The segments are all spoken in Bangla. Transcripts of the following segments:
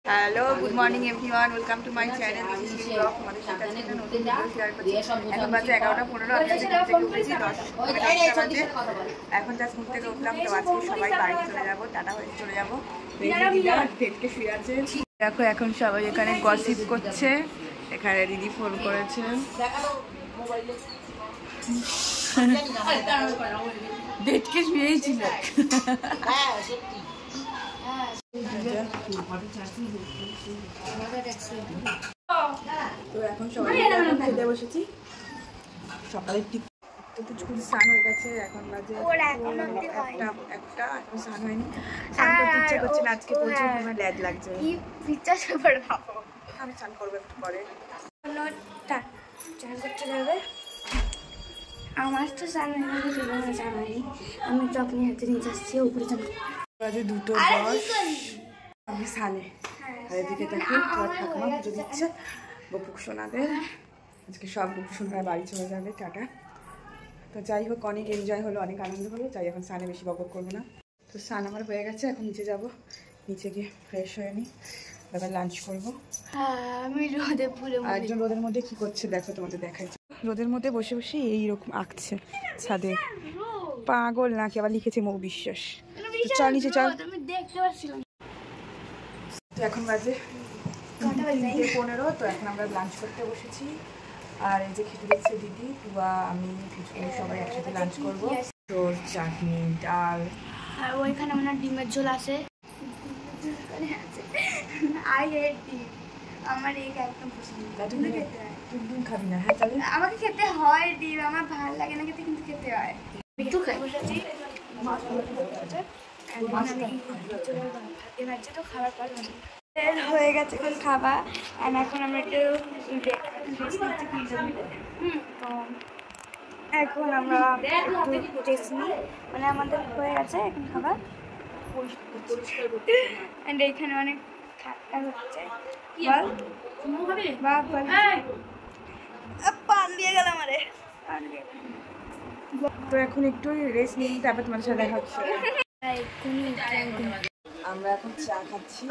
Hello, good morning everyone, welcome to my channel. আমাদের সাথে একটা নতুন ভিডিও শেয়ার করছি। এখন বাজে 11:15, আমি আজকে ঘুম থেকে উঠেছি 10টা বাজে। এখন জাস্ট ঘুম থেকে উঠলাম, তো আজকে সবাই বাড়ি চলে যাবো, টাটা হয়ে চলে যাবো। পেটকে শুয়ে আছে। দেখো এখন সবাই এখানে গসিপ করছে। এখানে দিদি ফোন করেছে। পেটকে শুয়েই ছিল। তো এখন সবাই খেতে বসেছি। সকালের কিছুক্ষণ স্নান হয়ে গেছে, এখন বাজে একটা এখন স্নান হয়নি। স্নান করতে ইচ্ছে করছে না, আজকে প্রচুর পরিমাণে ল্যাদ লাগছে। আমি স্নান করবো একটু পরে। চান করতে যাবে? আমার তো স্নান হয়নি, আমি তো আপনি হাতে নিয়ে যাচ্ছি উপরে চান। বাজে 2:10, আমি স্নানে। আর এদিকে দেখো তোমার ঠাকুমা পুজো দিচ্ছে বপুক সোনাদের। আজকে সব বপুক সোনারা বাড়ি চলে যাবে, টাটা। তো যাই হোক, অনেক এনজয় হলো, অনেক আনন্দ হলো। তাই এখন স্নানে বেশি বকবক করবো না। তো স্নান আমার হয়ে গেছে, এখন নিচে যাব। নিচে গিয়ে ফ্রেশ হয়ে নিই, এবার লাঞ্চ করবো। আমি রোদে পুরো একজন রোদের মধ্যে কি করছে দেখো, তোমাদের দেখাই। রোদের মধ্যে বসে বসে এইরকম আঁকছে ছাদে। পাগল নাকি, আবার লিখেছে মৌ বিশ্বাস। চল নিচে চল। তো এখন বাজে 3:15, তো এখন আমরা লাঞ্চ করতে বসেছি। আর এই যে খেতে দিচ্ছে দিদি, টুয়া, আমি, পিছনে সবাই একসাথে লাঞ্চ করবো। তো চাটনি, ডাল, আর ওইখানে আমার ডিমের ঝোল আছে। আই হেট ডিম, আমার এগ একদম পছন্দ। ডিম খাবি না? হ্যাঁ তাহলে আমাকে খেতে হয় ডিম, আমার ভালো লাগে না খেতে, কিন্তু খেতে হয়। একটু খাই বসেছি, ভাবছি তো খাবার পর হয়ে গেছে এখন খাবা। এখন আমরা একটু তো এখন আমরা একটু টেস্ট নিই, মানে আমাদের হয়ে গেছে এখন খাবার। অ্যান্ড এইখানে অনেক ঠাট্টা হচ্ছে। পান দিয়ে গেল আমারে। তো এখন একটু রেস্ট নিই, তারপর তোমার সাথে দেখা হচ্ছে। আমরা এখন চা খাচ্ছি।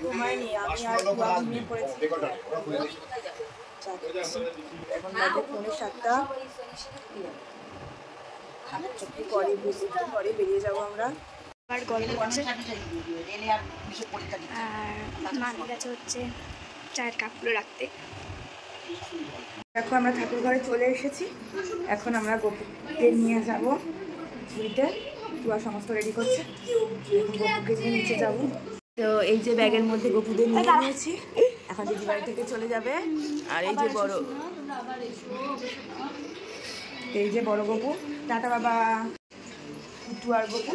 ঘুমাইনি আমি, আর ঘুমিয়ে পড়েছি। এখন বাজে 7:15। পরে বেরিয়ে যাবো আমরা। আর গল্প হচ্ছে, আর মামি কাছে হচ্ছে চায়ের কাপগুলো রাখতে। দেখো আমরা ঠাকুর ঘরে চলে এসেছি। এখন আমরা গপুকে নিয়ে যাবো পুরীতে। তুয়া সমস্ত রেডি করছে, এখন গপুকে নিয়ে নিচে যাবো। তো এই যে ব্যাগের মধ্যে গপুদের নিয়ে নিয়েছি, এখন দিদি বাড়ি থেকে চলে যাবে। আর এই যে বড় গপু, টাটা বাবা। টুয়ার গপু,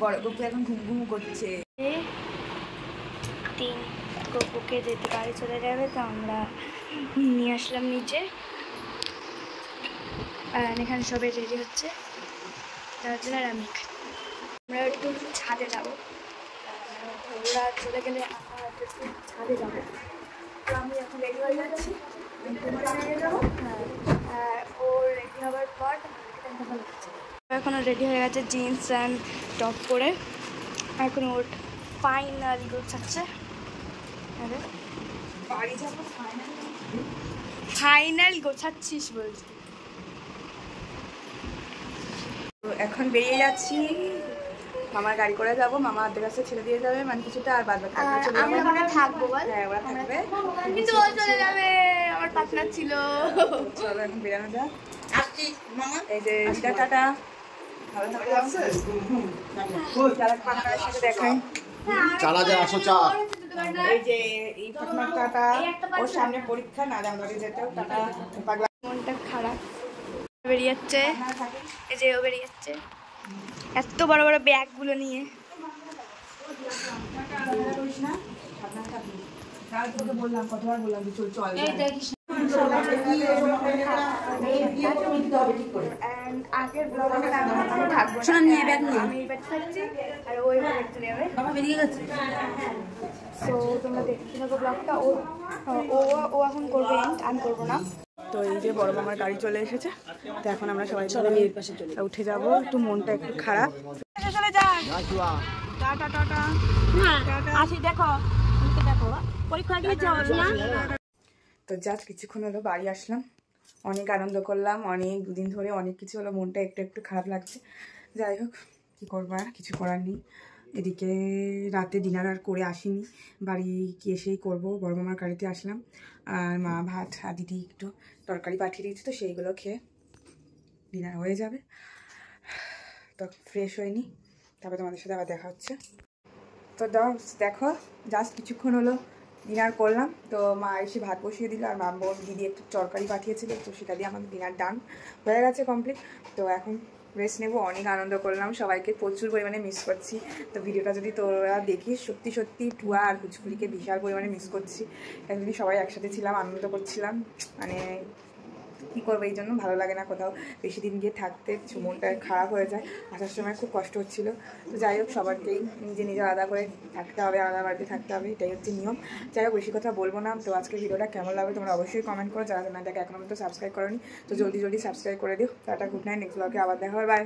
বড় গপু এখন ঘুম ঘুম করছে। গপুকে যেতে বাড়ি চলে যাবে, তো আমরা নিয়ে আসলাম নিচে। আর এখানে সবাই রেডি হচ্ছে, তার জন্য আমি আমরা একটু ছাদে যাবো। ওরা চলে গেলে আমরা একটু ছাদে যাবো। তো আমি এখন রেডি হয়ে যাচ্ছি, আর ও রেডি হওয়ার পর এখনও রেডি হয়ে গেছে জিন্স অ্যান্ড টপ পরে। এখন ওর ফাইনালি গোছাচ্ছে। ফাইনাল গোছাচ্ছিস বলছি। তো এখন বেরিয়ে যাচ্ছি, মামার গাড়ি করে যাবো। মামা আদের কাছে ছেড়ে দিয়ে যাবে, মানে কিছুটা, আর বাদ বাকি আমরা থাকবো। হ্যাঁ, ওরা থাকবে, কিন্তু ও চলে যাবে, আমার পার্টনার ছিল। চলো এখন বেরানো যাক। এই যে টাটা, ভালো থাকো। যারা পার্টনারের সাথে দেখাই, এই যে এই পার্টনার টাটা, ওর সামনে পরীক্ষা, না জানতে যেতেও টাটা। মনটা খারাপ, বেরিয়ে যাচ্ছে। এই যে ও বেরিয়ে যাচ্ছে এত বড় বড় ব্যাগগুলো নিয়ে। বললাম, কতবার বললাম চল চল। আগের ব্লগে আমি থাকবো না, আমি এই ব্যাগ থাকছি আর ওই ব্যাগ চলে যাবে। বেরিয়ে গেছে। তো তোমরা দেখতে থাকো ব্লগটা। ও এখন করবে, আমি করবো না। তো এই যে বড় মামার গাড়ি চলে এসেছে, তো এখন আমরা সবাই উঠে যাবো। একটু মনটা একটু খারাপ, অফিসে চলে যান। Tata tata. আসি দেখো দেখো পরীক্ষা দিয়েছে না। তো জাস্ট কিছুক্ষণ হলো বাড়ি আসলাম, অনেক আনন্দ করলাম, অনেক দুদিন ধরে অনেক কিছু হলো, মনটা একটু একটু খারাপ লাগছে। যাই হোক কী করবো আর, কিছু করার নেই। এদিকে রাতে ডিনার আর করে আসিনি, বাড়ি এসেই করবো। বড় মামার গাড়িতে আসলাম, আর মা ভাত আর দিদি একটু তরকারি পাঠিয়ে দিয়েছে, তো সেইগুলো খেয়ে ডিনার হয়ে যাবে। তো ফ্রেশ হয়নি, তারপরে তোমাদের সাথে আবার দেখা হচ্ছে। তো দেখো জাস্ট কিছুক্ষণ হলো ডিনার করলাম, তো মা এসে ভাত বসিয়ে দিল, আর মা দিদি একটু তরকারি পাঠিয়েছিল, তো সেটা দিয়ে আমাদের ডিনার ডান হয়ে গেছে, কমপ্লিট। তো এখন রেস্ট নেবো। অনেক আনন্দ করলাম, সবাইকে প্রচুর পরিমাণে মিস করছি। তো ভিডিওটা যদি তোরা দেখিস, সত্যি সত্যি টুয়া আর হুচকুড়িকে বিশাল পরিমাণে মিস করছি। একদিন সবাই একসাথে ছিলাম, আনন্দ করছিলাম, মানে কী করবো, এই জন্য ভালো লাগে না কোথাও বেশি দিন গিয়ে থাকতে, মনটা খারাপ হয়ে যায়। আসার সময় খুব কষ্ট হচ্ছিলো। তো যাই হোক সবাইকেই নিজে নিজে আলাদা করে থাকতে হবে, আলাদা বাড়িতে থাকতে হবে, এটাই হচ্ছে নিয়ম। যাই হোক বেশি কথা বলবো না। তো আজকে ভিডিওটা কেমন লাগবে তোমরা অবশ্যই কমেন্ট করো, যারা চ্যানেলটাকে এখনো পর্যন্ত সাবস্ক্রাইব করোনি তো জলদি জলদি সাবস্ক্রাইব করে দিও। টাটা, গুড নাইট, নেক্সট ব্লগে আবার দেখা হবে, বাই।